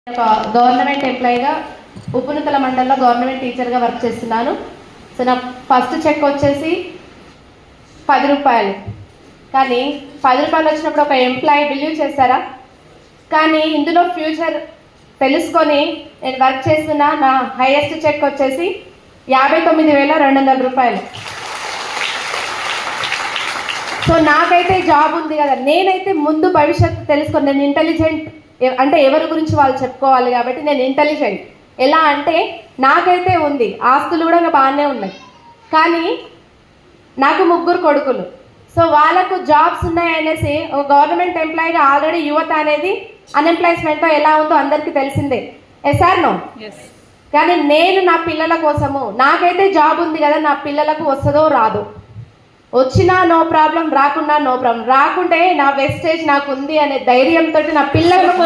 ఒక గవర్నమెంట్ ఎంప్లాయీగా ఉప్పునుతల మండలంలో గవర్నమెంట్ టీచర్గా వర్క్ చేస్తున్నాను. సో నా ఫస్ట్ చెక్ వచ్చేసి 10 రూపాయలు. కానీ 10 రూపాయలు వచ్చినప్పుడు ఒక ఎంప్లాయీ బిలీవ్ చేశారా? కానీ ఇందులో ఫ్యూచర్ తెలుసుకొని నేను వర్క్ చేస్తున్న నా హైయెస్ట్ చెక్ వచ్చేసి 59,200 రూపాయలు. సో నాకైతే జాబ్ ఉంది కదా, నేనైతే ముందు భవిష్యత్తు తెలుసుకొని, నేను ఇంటెలిజెంట్ అంటే ఎవరి గురించి వాళ్ళు చెప్పుకోవాలి కాబట్టి నేను ఇంటెలిజెంట్. ఎలా అంటే నాకైతే ఉంది, ఆస్తులు కూడా బాగానే ఉన్నాయి, కానీ నాకు 3 కొడుకులు. సో వాళ్ళకు జాబ్స్ ఉన్నాయనేసి ఒక గవర్నమెంట్ ఎంప్లాయీగా ఆల్రెడీ యువత అనేది అన్ఎంప్లాయ్మెంట్తో ఎలా ఉందో అందరికీ తెలిసిందే. Yes or no? కానీ నేను నా పిల్లల కోసము, నాకైతే జాబ్ ఉంది కదా, నా పిల్లలకు వస్తుందో రాదో, వచ్చినా నో ప్రాబ్లం, రాకున్నా నో ప్రాబ్లం, రాకుంటే నా వెస్టేజ్ నాకు ఉంది అనే ధైర్యంతో నా పిల్లలకు